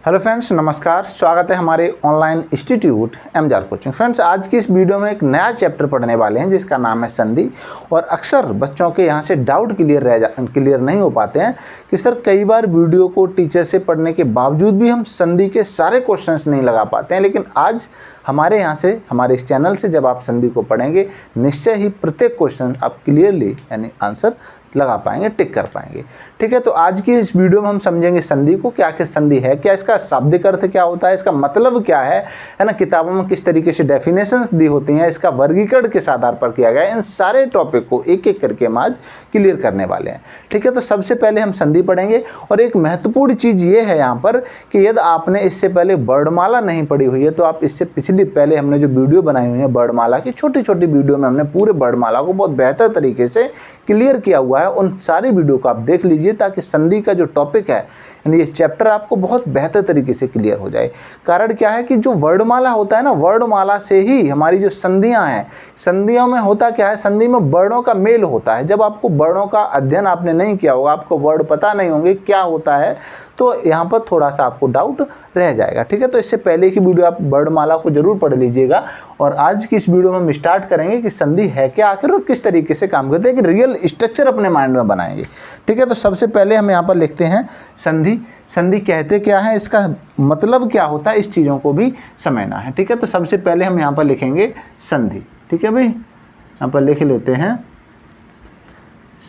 Hello friends, नमस्कार। स्वागत है हमारे ऑनलाइन इंस्टीट्यूट एमजार कोचिंग। फ्रेंड्स, आज की इस वीडियो में एक नया चैप्टर पढ़ने वाले हैं जिसका नाम है संधि। और अक्सर बच्चों के यहाँ से डाउट क्लियर नहीं हो पाते हैं कि सर कई बार वीडियो को टीचर से पढ़ने के बावजूद भी हम संधि के सारे क्वेश्चंस नहीं लगा पाते हैं। लेकिन आज हमारे यहाँ से, हमारे इस चैनल से जब आप संधि को पढ़ेंगे, निश्चय ही प्रत्येक क्वेश्चन आप क्लियरली यानी आंसर लगा पाएंगे, टिक कर पाएंगे। ठीक है, तो आज की इस वीडियो में हम समझेंगे संधि को, क्या क्या संधि है, क्या इसका शाब्दिक अर्थ क्या होता है, इसका मतलब क्या है ना, किताबों में किस तरीके से डेफिनेशंस दी होती हैं, इसका वर्गीकरण किस आधार पर किया गया है। इन सारे टॉपिक को एक एक करके हम आज क्लियर करने वाले हैं। ठीक है, तो सबसे पहले हम संधि पढ़ेंगे। और एक महत्वपूर्ण चीज़ ये है यहाँ पर कि यदि आपने इससे पहले वर्णमाला नहीं पढ़ी हुई है तो आप इससे पहले हमने जो वीडियो बनाई हुई है वर्णमाला की, छोटी छोटी वीडियो में हमने पूरे वर्णमाला को बहुत बेहतर तरीके से क्लियर किया हुआ है। उन सारी वीडियो को आप देख लीजिए ताकि संधि का जो टॉपिक है यानी ये चैप्टर आपको बहुत बेहतर तरीके से क्लियर हो जाए। कारण क्या है कि जो वर्णमाला होता है ना, वर्णमाला से ही हमारी जो संधियां हैं, संधियों में होता क्या है, संधि में वर्णों का मेल होता है। जब आपको वर्णों का अध्ययन आपने नहीं किया होगा, आपको वर्ड पता नहीं होंगे क्या होता है, तो यहाँ पर थोड़ा सा आपको डाउट रह जाएगा। ठीक है, तो इससे पहले की वीडियो आप वर्णमाला को जरूर पढ़ लीजिएगा। और आज की इस वीडियो में हम स्टार्ट करेंगे कि संधि है क्या आखिर और किस तरीके से काम करते हैं, कि रियल स्ट्रक्चर अपने माइंड में बनाएंगे। ठीक है, तो सबसे पहले हम यहाँ पर लिखते हैं संधि। संधि कहते क्या है, इसका मतलब क्या होता है, इस चीज़ों को भी समझना है। ठीक है, तो सबसे पहले हम यहाँ पर लिखेंगे संधि। ठीक है भाई, यहाँ पर लिख लेते हैं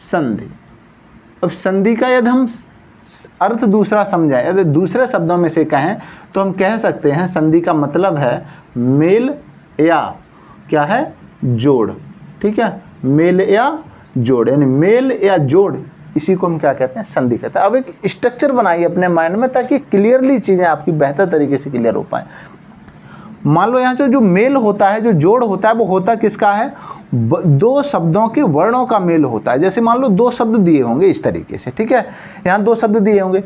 संधि। अब संधि का यदि हम अर्थ दूसरा समझाएं, यदि दूसरे शब्दों में से कहें तो हम कह सकते हैं संधि का मतलब है मेल या क्या है, जोड़। ठीक है, मेल या जोड़, यानी मेल या जोड़, इसी को हम क्या कहते हैं, संधि कहते हैं। अब एक स्ट्रक्चर बनाइए अपने माइंड में ताकि क्लियरली चीज़ें आपकी बेहतर तरीके से क्लियर हो पाए। मान लो यहाँ से जो मेल होता है, जो जोड़ होता है, वो होता किसका है, दो शब्दों के वर्णों का मेल होता है। जैसे मान लो दो शब्द दिए होंगे इस तरीके से। ठीक है, यहाँ दो शब्द दिए होंगे,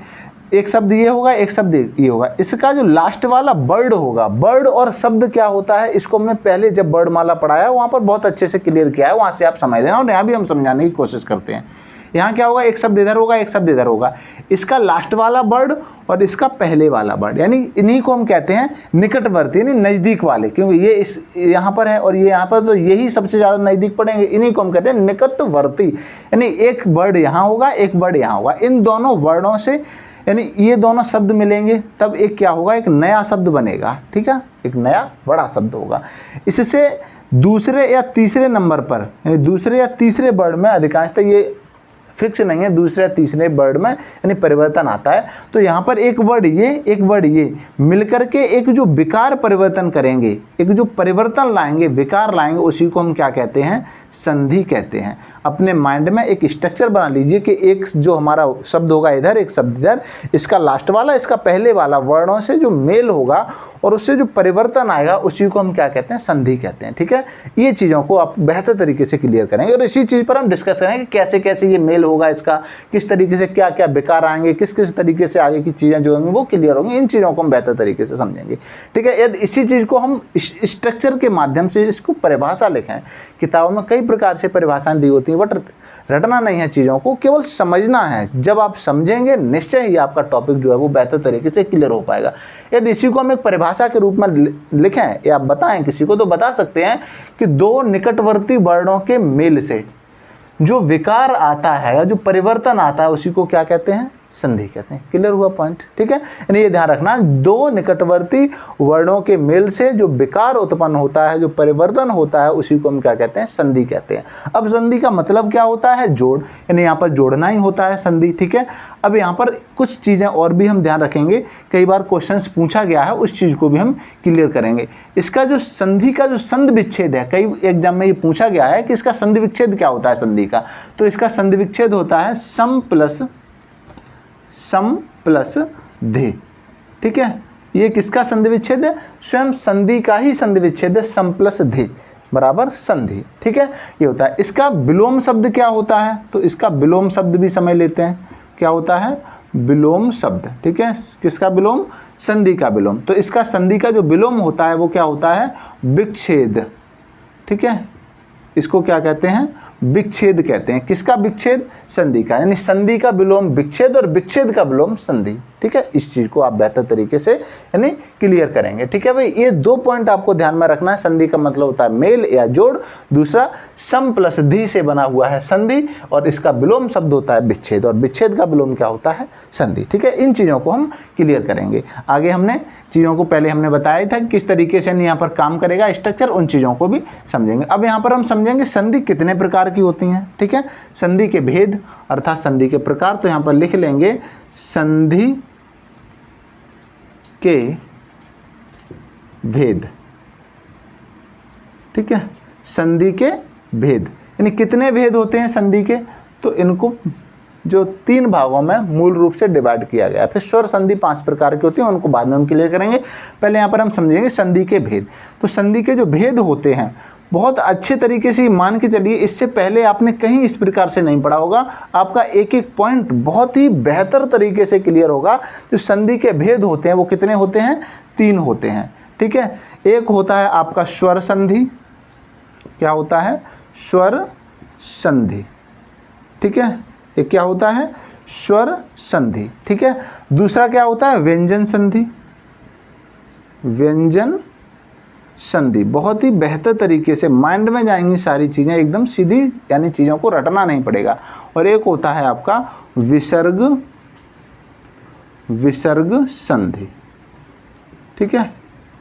एक शब्द ये होगा, एक शब्द ये होगा। इसका जो लास्ट वाला वर्ड होगा, वर्ड और शब्द क्या होता है, इसको हमने पहले जब वर्णमाला पढ़ाया वहाँ पर बहुत अच्छे से क्लियर किया है, वहाँ से आप समझ लेना। और यहाँ भी हम समझाने की कोशिश करते हैं। यहाँ क्या होगा, एक शब्द इधर होगा, एक शब्द इधर होगा। इसका लास्ट वाला वर्ड और इसका पहले वाला वर्ड, यानी इन्हीं को हम कहते हैं निकटवर्ती, यानी नज़दीक वाले। क्योंकि ये इस यहाँ पर है और ये यहाँ पर, तो यही सबसे ज़्यादा नज़दीक पड़ेंगे। इन्हीं को हम कहते हैं निकटवर्ती, यानी एक वर्ड यहाँ होगा, एक वर्ड यहाँ होगा। इन दोनों वर्णों से यानी ये दोनों शब्द मिलेंगे तब एक क्या होगा, एक नया शब्द बनेगा। ठीक है, एक नया बड़ा शब्द होगा। इससे दूसरे या तीसरे नंबर पर, यानी दूसरे या तीसरे वर्ड में, अधिकांशतः ये फिक्स नहीं है, दूसरे या तीसरे वर्ड में यानी परिवर्तन आता है। तो यहाँ पर एक वर्ड ये, एक वर्ड ये मिलकर के एक जो विकार परिवर्तन करेंगे, एक जो परिवर्तन लाएंगे, विकार लाएंगे, उसी को हम क्या कहते हैं, संधि कहते हैं। अपने माइंड में एक स्ट्रक्चर बना लीजिए कि एक जो हमारा शब्द होगा इधर, एक शब्द इधर, इसका लास्ट वाला, इसका पहले वाला वर्णों से जो मेल होगा और उससे जो परिवर्तन आएगा, उसी को हम क्या कहते हैं, संधि कहते हैं। ठीक है, ये चीज़ों को आप बेहतर तरीके से क्लियर करेंगे और इसी चीज़ पर हम डिस्कस करेंगे कि कैसे कैसे ये मेल होगा, इसका किस तरीके से क्या क्या विकार आएंगे, किस किस तरीके से आगे की चीज़ें जो होंगी वो क्लियर होंगी। इन चीज़ों को हम बेहतर तरीके से समझेंगे। ठीक है, यदि इसी चीज़ को हम स्ट्रक्चर के माध्यम से इसको परिभाषा लिखें, किताबों में कई प्रकार से परिभाषाएं दी होती हैं, बट रटना नहीं है, चीज़ों को केवल समझना है। जब आप समझेंगे निश्चय ही आपका टॉपिक जो है वो बेहतर तरीके से क्लियर हो पाएगा। यदि इसी को हम एक परिभाषा के रूप में लिखें या बताएं किसी को, तो बता सकते हैं कि दो निकटवर्ती वर्णों के मेल से जो विकार आता है या जो परिवर्तन आता है, उसी को क्या कहते हैं, संधि कहते हैं। क्लियर हुआ पॉइंट। ठीक है, यानी ये ध्यान रखना, दो निकटवर्ती वर्णों के मेल से जो विकार उत्पन्न होता है, जो परिवर्तन होता है, उसी को हम क्या कहते हैं, संधि कहते हैं। अब संधि का मतलब क्या होता है, जोड़, यानी यहाँ पर जोड़ना ही होता है संधि। ठीक है, अब यहाँ पर कुछ चीज़ें और भी हम ध्यान रखेंगे, कई बार क्वेश्चंस पूछा गया है, उस चीज़ को भी हम क्लियर करेंगे। इसका जो संधि का जो संधि विच्छेद है, कई एग्जाम में ये पूछा गया है कि इसका संधि विच्छेद क्या होता है संधि का, तो इसका संधि विच्छेद होता है सम प्लस धे। ठीक है, ये किसका संधि विच्छेद है, स्वयं संधि का ही संधि विच्छेद है, सम प्लस धे बराबर संधि। ठीक है, ये होता है। इसका विलोम शब्द क्या होता है, तो इसका विलोम शब्द भी समझ लेते हैं, क्या होता है, विलोम शब्द। ठीक है, किसका विलोम, संधि का विलोम। तो इसका संधि का जो विलोम होता है वो क्या होता है, विच्छेद। ठीक है, इसको क्या कहते हैं, विच्छेद कहते हैं। किसका विच्छेद? संधि का, यानी संधि का विलोम विच्छेद और विच्छेद का विलोम संधि। ठीक है, इस चीज को आप बेहतर तरीके से यानी क्लियर करेंगे। ठीक है भाई, ये 2 पॉइंट आपको ध्यान में रखना है। संधि का मतलब होता है मेल या जोड़, दूसरा सम प्लस धी से बना हुआ है संधि, और इसका विलोम शब्द होता है विच्छेद, और विच्छेद का विलोम क्या होता है? संधि। ठीक है, इन चीजों को हम क्लियर करेंगे। आगे हमने चीजों को पहले हमने बताया था कि किस तरीके से यहाँ पर काम करेगा स्ट्रक्चर, उन चीजों को भी समझेंगे। अब यहाँ पर हम समझेंगे संधि कितने प्रकार की होती हैं। ठीक है, संधि के भेद अर्थात संधि के प्रकार, तो यहाँ पर लिख लेंगे संधि के भेद। ठीक है, संधि के भेद यानी कितने भेद होते हैं संधि के, तो इनको जो 3 भागों में मूल रूप से डिवाइड किया गया है। फिर स्वर संधि 5 प्रकार की होती है, उनको बाद में हम क्लियर करेंगे। पहले यहाँ पर हम समझेंगे संधि के भेद। तो संधि के जो भेद होते हैं बहुत अच्छे तरीके से मान के चलिए, इससे पहले आपने कहीं इस प्रकार से नहीं पढ़ा होगा। आपका एक एक पॉइंट बहुत ही बेहतर तरीके से क्लियर होगा। जो संधि के भेद होते हैं वो कितने होते हैं? 3 होते हैं। ठीक है, एक होता है आपका स्वर संधि। क्या होता है? स्वर संधि। ठीक है, एक क्या होता है? स्वर संधि। ठीक है, दूसरा क्या होता है? व्यंजन संधि। व्यंजन संधि बहुत ही बेहतर तरीके से माइंड में जाएंगी सारी चीजें, एकदम सीधी, यानी चीजों को रटना नहीं पड़ेगा। और एक होता है आपका विसर्ग संधि। ठीक है,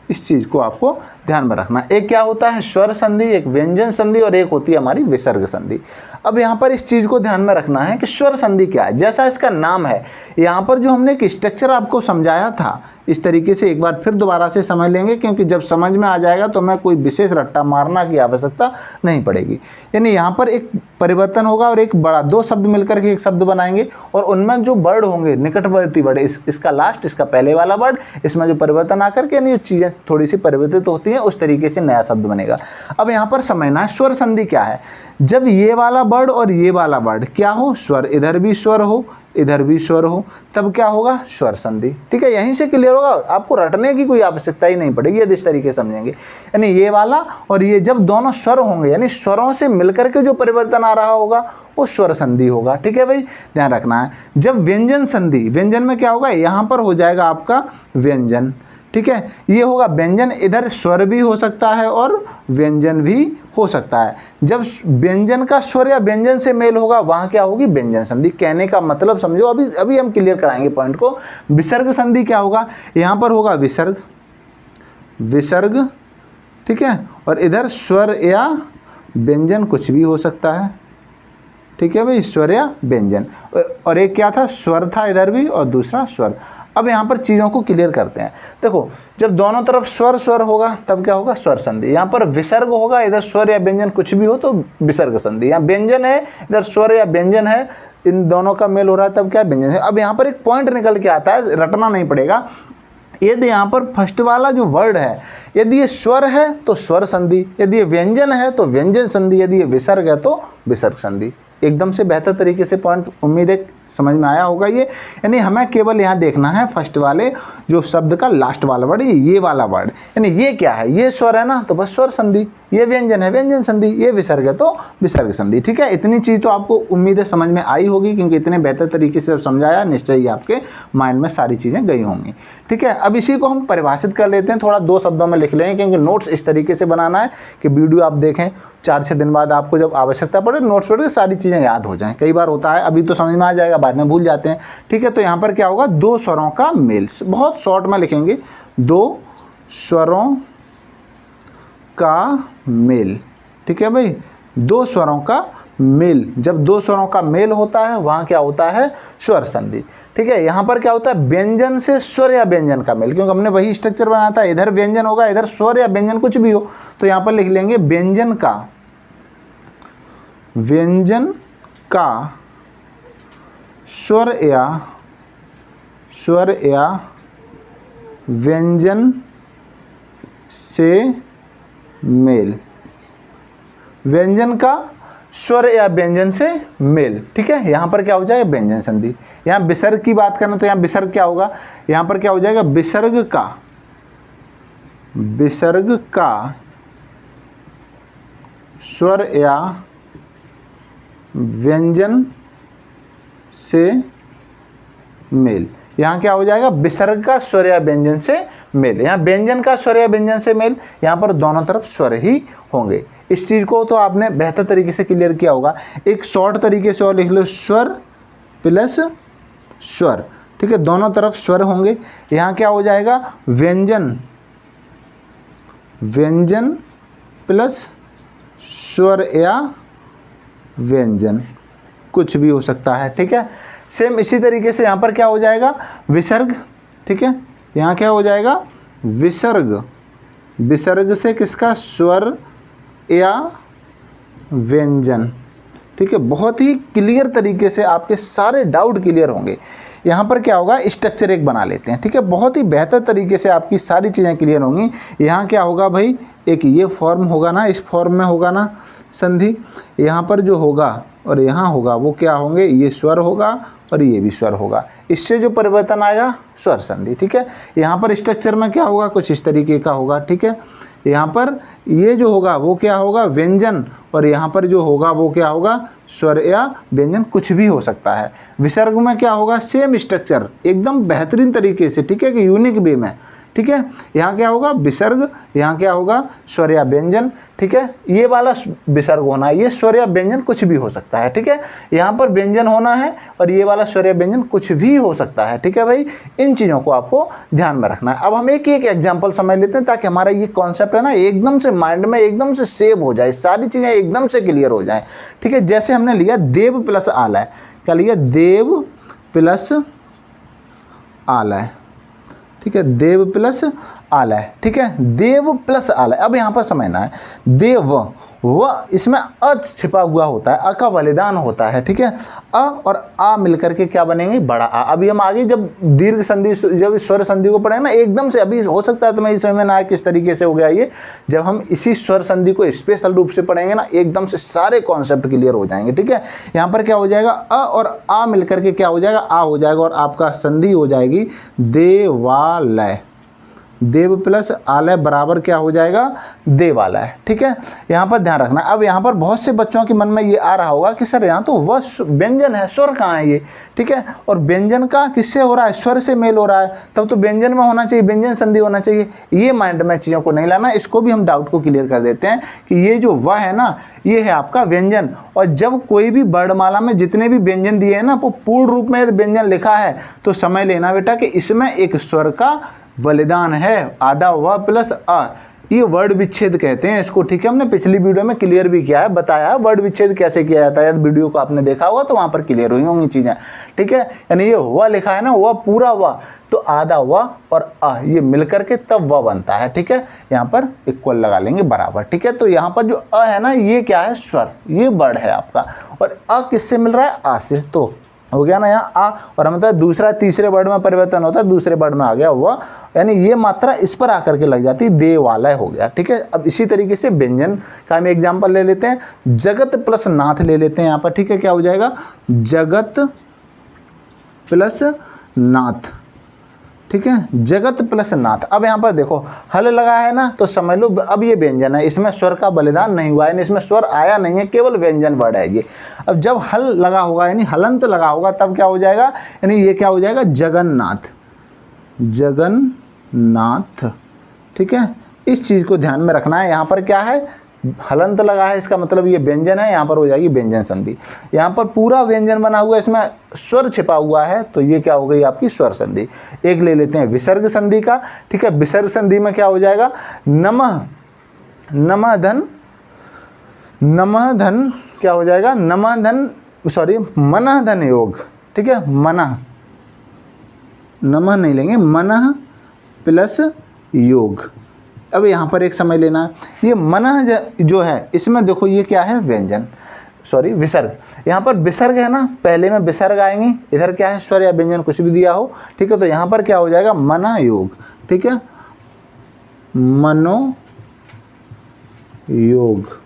इस चीज को आपको ध्यान में रखना। एक क्या होता है? स्वर संधि, एक व्यंजन संधि, और एक होती है हमारी विसर्ग संधि। अब यहाँ पर इस चीज को ध्यान में रखना है कि स्वर संधि क्या है। जैसा इसका नाम है, यहाँ पर जो हमने एक स्ट्रक्चर आपको समझाया था, इस तरीके से एक बार फिर दोबारा से समझ लेंगे, क्योंकि जब समझ में आ जाएगा तो मैं कोई विशेष रट्टा मारना की आवश्यकता नहीं पड़ेगी। यानी यहाँ पर एक परिवर्तन होगा और एक बड़ा, 2 शब्द मिलकर के एक शब्द बनाएंगे, और उनमें जो वर्ड होंगे निकटवर्ती वर्ड, इसका लास्ट, इसका पहले वाला वर्ड, इसमें जो परिवर्तन आकर के यानी जो चीजें थोड़ी सी परिवर्तित होती हैं, उस तरीके से नया शब्द बनेगा। अब यहाँ पर समझना है स्वर संधि क्या है। जब ये वाला वर्ड और ये वाला वर्ड क्या हो? स्वर, इधर भी स्वर हो, इधर भी स्वर हो, तब क्या होगा? स्वर संधि। ठीक है, यहीं से क्लियर होगा, आपको रटने की कोई आवश्यकता ही नहीं पड़ेगी यदि इस तरीके से समझेंगे। यानी ये वाला और ये जब दोनों स्वर होंगे, यानी स्वरों से मिलकर के जो परिवर्तन आ रहा होगा वो स्वर संधि होगा। ठीक है भाई, ध्यान रखना है। जब व्यंजन संधि, व्यंजन में क्या होगा? यहाँ पर हो जाएगा आपका व्यंजन। ठीक है, ये होगा व्यंजन, इधर स्वर भी हो सकता है और व्यंजन भी हो सकता है। जब व्यंजन का स्वर या व्यंजन से मेल होगा, वहां क्या होगी? व्यंजन संधि। कहने का मतलब समझो, अभी हम क्लियर कराएंगे पॉइंट को। विसर्ग संधि क्या होगा? यहाँ पर होगा विसर्ग। ठीक है, और इधर स्वर या व्यंजन कुछ भी हो सकता है। ठीक है भाई, स्वर या व्यंजन। और एक क्या था? स्वर था इधर भी, और दूसरा स्वर। अब यहाँ पर चीज़ों को क्लियर करते हैं। देखो, जब दोनों तरफ स्वर होगा तब क्या होगा? स्वर संधि। यहाँ पर विसर्ग होगा, इधर स्वर या व्यंजन कुछ भी हो तो विसर्ग संधि। यहाँ व्यंजन है, इधर स्वर या व्यंजन है, इन दोनों का मेल हो रहा है तब क्या? व्यंजन है। अब यहाँ पर एक पॉइंट निकल के आता है, रटना नहीं पड़ेगा। यदि यहाँ पर फर्स्ट वाला जो वर्ड है, यदि ये स्वर है तो स्वर संधि, यदि ये व्यंजन है तो व्यंजन संधि, यदि ये विसर्ग है तो विसर्ग संधि। एकदम से बेहतर तरीके से पॉइंट उम्मीद है समझ में आया होगा ये। यानी हमें केवल यहाँ देखना है फर्स्ट वाले जो शब्द का लास्ट वाला वर्ड, ये वाला वर्ड, यानी ये क्या है? ये स्वर है ना, तो बस स्वर संधि। ये व्यंजन है, व्यंजन संधि। ये विसर्ग है तो विसर्ग संधि। ठीक है, इतनी चीज़ तो आपको उम्मीद है समझ में आई होगी, क्योंकि इतने बेहतर तरीके से समझाया, निश्चय ही आपके माइंड में सारी चीज़ें गई होंगी। ठीक है, अब इसी को हम परिभाषित कर लेते हैं, थोड़ा 2 शब्दों में लिख लेंगे, क्योंकि नोट्स इस तरीके से बनाना है कि वीडियो आप देखें, 4-6 दिन बाद आपको जब आवश्यकता पड़े नोट्स पढ़ के सारी चीज़ें याद हो जाएं। कई बार होता है, अभी तो समझ में आ जाएगा, बाद में भूल जाते हैं। ठीक है, तो यहाँ पर क्या होगा? 2 स्वरों का मेल। बहुत शॉर्ट में लिखेंगे, 2 स्वरों का मेल। ठीक है भाई, 2 स्वरों का मेल। जब 2 स्वरों का मेल होता है वहाँ क्या होता है? स्वर संधि। ठीक है, यहाँ पर क्या होता है? व्यंजन से स्वर या व्यंजन का मेल, क्योंकि हमने वही स्ट्रक्चर बनाया था, इधर व्यंजन होगा, इधर स्वर या व्यंजन कुछ भी हो, तो यहाँ पर लिख लेंगे व्यंजन का स्वर या व्यंजन से मेल। व्यंजन का स्वर या व्यंजन से मेल। ठीक है, यहाँ पर क्या हो जाएगा? व्यंजन संधि। यहाँ विसर्ग की बात करें तो यहाँ विसर्ग क्या होगा? यहाँ पर क्या हो जाएगा? विसर्ग का स्वर या व्यंजन से मेल। यहाँ क्या हो जाएगा, विसर्ग का स्वर या व्यंजन से मेल। यहाँ व्यंजन का स्वर या व्यंजन से मेल, यहाँ पर दोनों तरफ स्वर ही होंगे। इस चीज़ को तो आपने बेहतर तरीके से क्लियर किया होगा। एक शॉर्ट तरीके से और लिख लो, स्वर प्लस स्वर, ठीक है, दोनों तरफ स्वर होंगे। यहाँ क्या हो जाएगा, व्यंजन, व्यंजन प्लस स्वर या व्यंजन, कुछ भी हो सकता है, ठीक है। सेम इसी तरीके से यहाँ पर क्या हो जाएगा, विसर्ग, ठीक है, यहाँ क्या हो जाएगा, विसर्ग, विसर्ग से किसका, स्वर या व्यंजन, ठीक है। बहुत ही क्लियर तरीके से आपके सारे डाउट क्लियर होंगे। यहाँ पर क्या होगा, स्ट्रक्चर एक बना लेते हैं, ठीक है, बहुत ही बेहतर तरीके से आपकी सारी चीज़ें क्लियर होंगी। यहाँ क्या होगा भाई, एक ये फॉर्म होगा ना, इस फॉर्म में होगा ना संधि, यहाँ पर जो होगा और यहाँ होगा वो क्या होंगे, ये स्वर होगा और ये भी स्वर होगा। इससे जो परिवर्तन आएगा, स्वर संधि, ठीक है। यहाँ पर स्ट्रक्चर में क्या होगा, कुछ इस तरीके का होगा, ठीक है। यहाँ पर ये जो होगा वो क्या होगा, व्यंजन, और यहाँ पर जो होगा वो क्या होगा, स्वर या व्यंजन, कुछ भी हो सकता है। विसर्ग में क्या होगा, सेम स्ट्रक्चर एकदम बेहतरीन तरीके से, ठीक है, कि यूनिक वे में, ठीक है। यहाँ क्या होगा, विसर्ग, यहाँ क्या होगा, स्वर या व्यंजन, ठीक है। ये वाला विसर्ग होना है, ये स्वर या व्यंजन कुछ भी हो सकता है, ठीक है। यहाँ पर व्यंजन होना है और ये वाला स्वर या व्यंजन कुछ भी हो सकता है, ठीक है भाई। इन चीज़ों को आपको ध्यान में रखना है। अब हम एक एक एग्जाम्पल समझ लेते हैं ताकि हमारा ये कॉन्सेप्ट है ना एकदम से माइंड में एकदम से सेव हो जाए, सारी चीज़ें एकदम से क्लियर हो जाए, ठीक है। जैसे हमने लिया देव प्लस आलय, क्या लिया, देव प्लस आलय, ठीक है, देव प्लस आलय, ठीक है, देव प्लस आलय। अब यहाँ पर समझना है, देव, व इसमें अ छिपा हुआ होता है, अ का बलिदान होता है, ठीक है। अ और आ मिलकर के क्या बनेंगे, बड़ा आ। अभी हम आगे जब दीर्घ संधि, जब स्वर संधि को पढ़ेंगे ना, एकदम से अभी हो सकता है तुम्हें इस समय ना आए किस तरीके से हो गया ये, जब हम इसी स्वर संधि को स्पेशल रूप से पढ़ेंगे ना, एकदम से सारे कॉन्सेप्ट क्लियर हो जाएंगे, ठीक है। यहाँ पर क्या हो जाएगा, अ और आ मिलकर के क्या हो जाएगा, आ हो जाएगा, और आपका संधि हो जाएगी देवालय। देव प्लस आलय बराबर क्या हो जाएगा, देवालय, ठीक है। यहाँ पर ध्यान रखना। अब यहाँ पर बहुत से बच्चों के मन में ये आ रहा होगा कि सर यहाँ तो वह व्यंजन है, स्वर कहाँ है ये, ठीक है, और व्यंजन का किससे हो रहा है, स्वर से मेल हो रहा है, तब तो व्यंजन में होना चाहिए, व्यंजन संधि होना चाहिए। ये माइंड में चीज़ों को नहीं लाना, इसको भी हम डाउट को क्लियर कर देते हैं कि ये जो वह है ना, ये है आपका व्यंजन। और जब कोई भी वर्णमाला में जितने भी व्यंजन दिए हैं ना, वो पूर्ण रूप में व्यंजन लिखा है, तो समझ लेना बेटा कि इसमें एक स्वर का बलिदान है, आधा व प्लस अ, ये वर्ड विच्छेद कहते हैं इसको, ठीक है। हमने पिछली वीडियो में क्लियर भी किया है, बताया है वर्ड विच्छेद कैसे किया जाता है, यदि वीडियो को आपने देखा होगा तो वहां पर क्लियर हुई होंगी चीजें, ठीक है। यानी ये व लिखा है ना, व पूरा व, तो आधा व और अ ये मिलकर के तब व बनता है, ठीक है। यहाँ पर इक्वल लगा लेंगे, बराबर, ठीक है। तो यहाँ पर जो अ है ना, ये क्या है, स्वर, ये वर्ड है आपका, और अ किससे मिल रहा है, आ से, तो हो गया ना यहाँ आ, और हम मतलब दूसरा तीसरे वर्ड में परिवर्तन होता है, दूसरे वर्ड में आ गया वह, यानी ये मात्रा इस पर आकर के लग जाती है, देवालय हो गया, ठीक है। अब इसी तरीके से व्यंजन का हम एग्जांपल ले लेते हैं, जगत प्लस नाथ ले लेते हैं यहाँ पर, ठीक है। क्या हो जाएगा, जगत प्लस नाथ, ठीक है, जगत प्लस नाथ। अब यहाँ पर देखो हल लगा है ना, तो समझ लो अब ये व्यंजन है, इसमें स्वर का बलिदान नहीं हुआ है, इसमें स्वर आया नहीं है, केवल व्यंजन वर्ड है ये। अब जब हल लगा होगा यानी हलंत लगा होगा, तब क्या हो जाएगा, यानी ये क्या हो जाएगा, जगन्नाथ, जगन्नाथ, ठीक है। इस चीज़ को ध्यान में रखना है। यहाँ पर क्या है, हलंत लगा है, इसका मतलब ये व्यंजन है, यहाँ पर हो जाएगी व्यंजन संधि। यहाँ पर पूरा व्यंजन बना हुआ है, इसमें स्वर छिपा हुआ है, तो ये क्या हो गई आपकी स्वर संधि। एक ले लेते हैं विसर्ग संधि का, ठीक है। विसर्ग संधि में क्या हो जाएगा, नमः, नमः धन, नमः धन क्या हो जाएगा, नमः धन, सॉरी मनः धन योग, ठीक है, मनः, नमः नहीं लेंगे, मनः प्लस योग। अब यहाँ पर एक समझ लेना, ये मनः जो है इसमें देखो ये क्या है, व्यंजन, सॉरी विसर्ग। यहाँ पर विसर्ग है ना, पहले में विसर्ग आएंगी, इधर क्या है, स्वर या व्यंजन कुछ भी दिया हो, ठीक है। तो यहाँ पर क्या हो जाएगा, मना योग, ठीक है, मनो योग,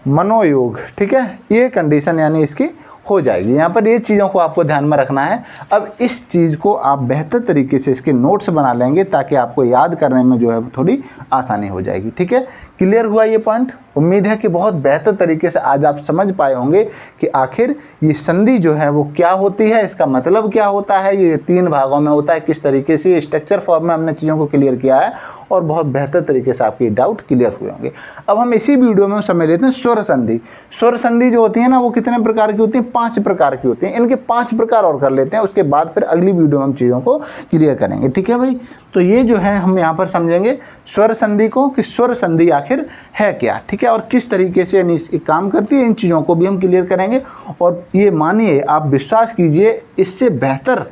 मनोयोग, ठीक है। ये कंडीशन यानी इसकी हो जाएगी। यहाँ पर ये चीज़ों को आपको ध्यान में रखना है। अब इस चीज़ को आप बेहतर तरीके से इसके नोट्स बना लेंगे ताकि आपको याद करने में जो है थोड़ी आसानी हो जाएगी। ठीक है, क्लियर हुआ ये पॉइंट? उम्मीद है कि बहुत बेहतर तरीके से आज आप समझ पाए होंगे कि आखिर ये संधि जो है वो क्या होती है, इसका मतलब क्या होता है, ये 3 भागों में होता है, किस तरीके से स्ट्रक्चर फॉर्म में हमने चीज़ों को क्लियर किया है और बहुत बेहतर तरीके से आपके डाउट क्लियर हुए होंगे। अब हम इसी वीडियो में समझ लेते हैं स्वर संधि। स्वर संधि जो होती है ना वो कितने प्रकार की होती है? 5 प्रकार की होती हैं। इनके 5 प्रकार और कर लेते हैं, उसके बाद फिर अगली वीडियो में हम चीज़ों को क्लियर करेंगे। ठीक है भाई, तो ये जो है हम यहाँ पर समझेंगे स्वर संधि को कि स्वर संधि आखिर है क्या। ठीक है, और किस तरीके से यानी काम करती है, इन चीज़ों को भी हम क्लियर करेंगे। और ये मानिए, आप विश्वास कीजिए, इससे बेहतर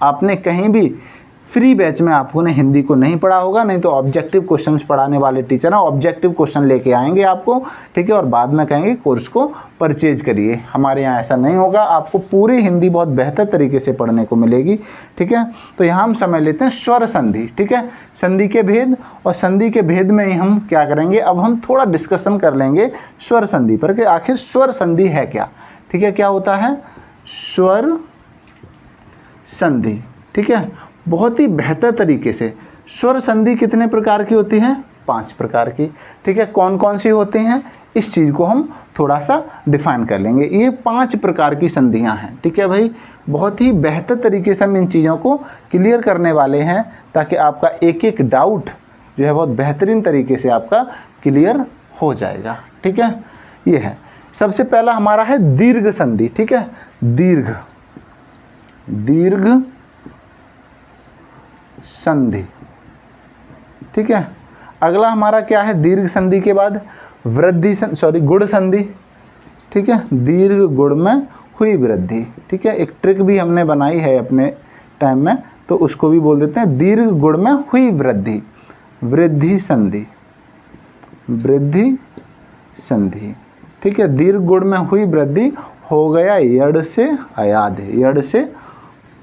आपने कहीं भी फ्री बैच में आपको ने हिंदी को नहीं पढ़ा होगा। नहीं तो ऑब्जेक्टिव क्वेश्चंस पढ़ाने वाले टीचर हैं, ऑब्जेक्टिव क्वेश्चन लेके आएंगे आपको। ठीक है, और बाद में कहेंगे कोर्स को परचेज करिए। हमारे यहाँ ऐसा नहीं होगा, आपको पूरी हिंदी बहुत बेहतर तरीके से पढ़ने को मिलेगी। ठीक है, तो यहाँ हम समझ लेते हैं स्वर संधि। ठीक है, संधि के भेद, और संधि के भेद में ही हम क्या करेंगे, अब हम थोड़ा डिस्कशन कर लेंगे स्वर संधि पर कि आखिर स्वर संधि है क्या। ठीक है, क्या होता है स्वर संधि? ठीक है, बहुत ही बेहतर तरीके से स्वर संधि कितने प्रकार की होती हैं? 5 प्रकार की। ठीक है, कौन कौन सी होती हैं, इस चीज़ को हम थोड़ा सा डिफाइन कर लेंगे। ये 5 प्रकार की संधियां हैं। ठीक है भाई, बहुत ही बेहतर तरीके से हम इन चीज़ों को क्लियर करने वाले हैं ताकि आपका एक एक डाउट जो है बहुत बेहतरीन तरीके से आपका क्लियर हो जाएगा। ठीक है, ये है सबसे पहला हमारा है दीर्घ संधि। ठीक है, दीर्घ संधि। ठीक है, अगला हमारा क्या है दीर्घ संधि के बाद? गुण संधि। ठीक है, दीर्घ गुण में हुई वृद्धि। ठीक है, एक ट्रिक भी हमने बनाई है अपने टाइम में, तो उसको भी बोल देते हैं दीर्घ गुण में हुई वृद्धि, वृद्धि संधि, वृद्धि संधि। ठीक है, दीर्घ गुण में हुई वृद्धि हो गया यड़ से अयाद, यड़ से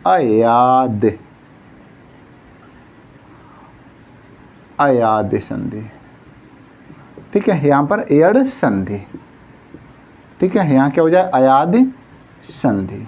अयाद, अयाद संधि। ठीक है, यहाँ पर यड़ संधि। ठीक है, यहाँ क्या हो जाए अयाद संधि।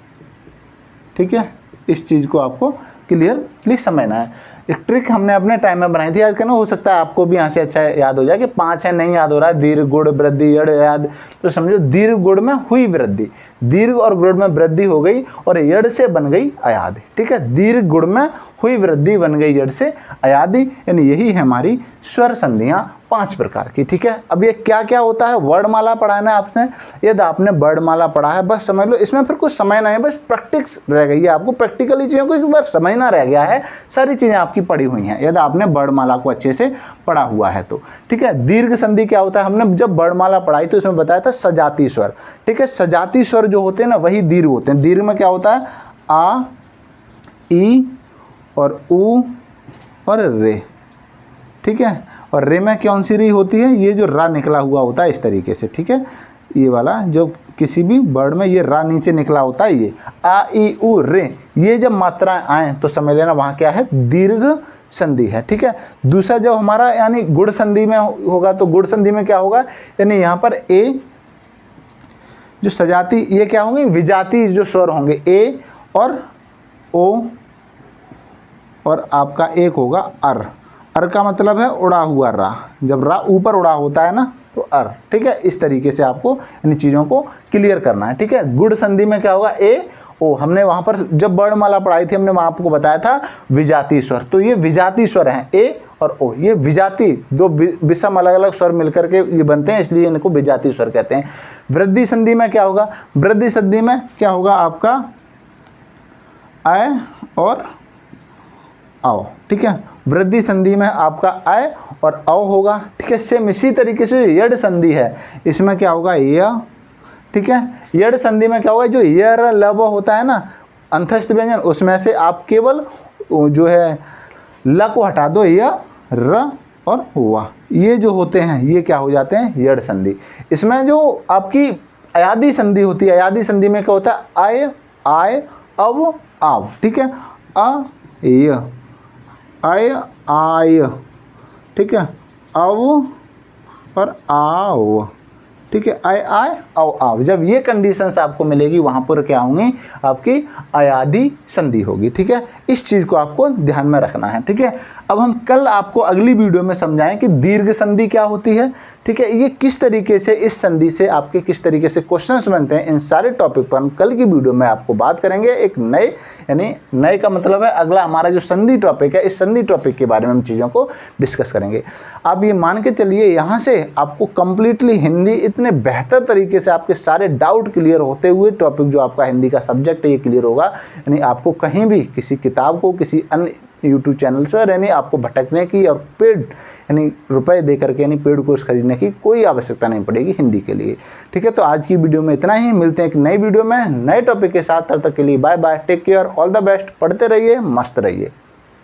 ठीक है, इस चीज़ को आपको क्लियरली समझना है। एक ट्रिक हमने अपने टाइम में बनाई थी, याद करना, हो सकता है आपको भी यहाँ से अच्छा याद हो जाए कि 5 है, नहीं याद हो रहा है, दीर्घ गुण वृद्धि यड़ याद, तो समझो दीर्घ गुण में हुई वृद्धि, दीर्घ और गुण में वृद्धि हो गई और यड़ से बन गई अयादि। ठीक है, दीर्घ गुण में हुई वृद्धि बन गई यड़ से अयादि, यानी यही है हमारी स्वर संधियां 5 प्रकार की। ठीक है, अब ये क्या क्या होता है, वर्णमाला पढ़ाना है आपने। यदि आपने वर्णमाला पढ़ा है बस समझ लो, इसमें फिर कुछ समझना है, बस प्रैक्टिस रह गई है, आपको प्रैक्टिकली चीज़ों को एक बार समझना रह गया है, सारी चीज़ें आपकी पढ़ी हुई हैं यदि आपने वर्णमाला को अच्छे से पढ़ा हुआ है तो। ठीक है, दीर्घ संधि क्या होता है, हमने जब वर्णमाला पढ़ाई तो इसमें बताया था सजाती स्वर। ठीक है, सजाती स्वर जो होते हैं ना वही दीर्घ होते हैं। दीर्घ में क्या होता है आ, ई और ऊ और रे। ठीक है, और रे में कौन सी री होती है, ये जो रा निकला हुआ होता है इस तरीके से। ठीक है, ये वाला जो किसी भी वर्ड में ये रा नीचे निकला होता है, ये आ ई उ रे, ये जब मात्राएं आए तो समझ लेना वहाँ क्या है दीर्घ संधि है। ठीक है, दूसरा जब हमारा यानी गुण संधि में होगा तो गुण संधि में क्या होगा, यानी यहाँ पर ए जो सजाती, ये क्या होंगे विजाती जो स्वर होंगे, ए और ओ और आपका एक होगा अर। अर का मतलब है उड़ा हुआ रा, जब रा ऊपर उड़ा होता है ना तो अर। ठीक है, इस तरीके से आपको इन चीज़ों को क्लियर करना है। ठीक है, गुण संधि में क्या होगा ए ओ, हमने वहाँ पर जब वर्णमाला पढ़ाई थी हमने वहाँ आपको बताया था विजाती स्वर, तो ये विजाती स्वर हैं ए और ओ, ये विजाती दो विषम अलग अलग स्वर मिलकर के ये बनते हैं, इसलिए इनको विजाती स्वर कहते हैं। वृद्धि संधि में क्या होगा, वृद्धि संधि में क्या होगा आपका अय और औ। ठीक है, वृद्धि संधि में आपका अय और औ होगा। ठीक है, सेम इसी तरीके से यड़ संधि है, इसमें क्या होगा य। ठीक है, यड़ संधि में क्या होगा, जो यर लब होता है ना अंतस्थ व्यंजन, उसमें से आप केवल जो है ल को हटा दो, य र और वा, ये जो होते हैं ये क्या हो जाते हैं यड़ संधि। इसमें जो आपकी अयादी संधि होती है, अयादी संधि में क्या होता है अय आय अव आव। ठीक है, अ य अय आय। ठीक है, अव और आव। ठीक है, आय आय औ आव, जब ये कंडीशंस आपको मिलेगी वहाँ पर क्या होंगी, आपकी अयादी संधि होगी। ठीक है, इस चीज़ को आपको ध्यान में रखना है। ठीक है, अब हम कल आपको अगली वीडियो में समझाएं कि दीर्घ संधि क्या होती है। ठीक है, ये किस तरीके से इस संधि से आपके किस तरीके से क्वेश्चंस बनते हैं, इन सारे टॉपिक पर हम कल की वीडियो में आपको बात करेंगे। एक नए, यानी नए का मतलब है अगला हमारा जो संधि टॉपिक है, इस संधि टॉपिक के बारे में हम चीज़ों को डिस्कस करेंगे। आप ये मान के चलिए यहाँ से आपको कंप्लीटली हिंदी इतने बेहतर तरीके से आपके सारे डाउट क्लियर होते हुए टॉपिक जो आपका हिंदी का सब्जेक्ट है ये क्लियर होगा। यानी आपको कहीं भी किसी किताब को किसी अन्य यूट्यूब चैनल पर यानी आपको भटकने की और पेड यानी रुपए दे करके यानी पेड कोर्स खरीदने की कोई आवश्यकता नहीं पड़ेगी हिंदी के लिए। ठीक है, तो आज की वीडियो में इतना ही, मिलते हैं एक नई वीडियो में नए टॉपिक के साथ। तब तक के लिए bye bye, take care, all the best, पढ़ते रहिए, मस्त रहिए।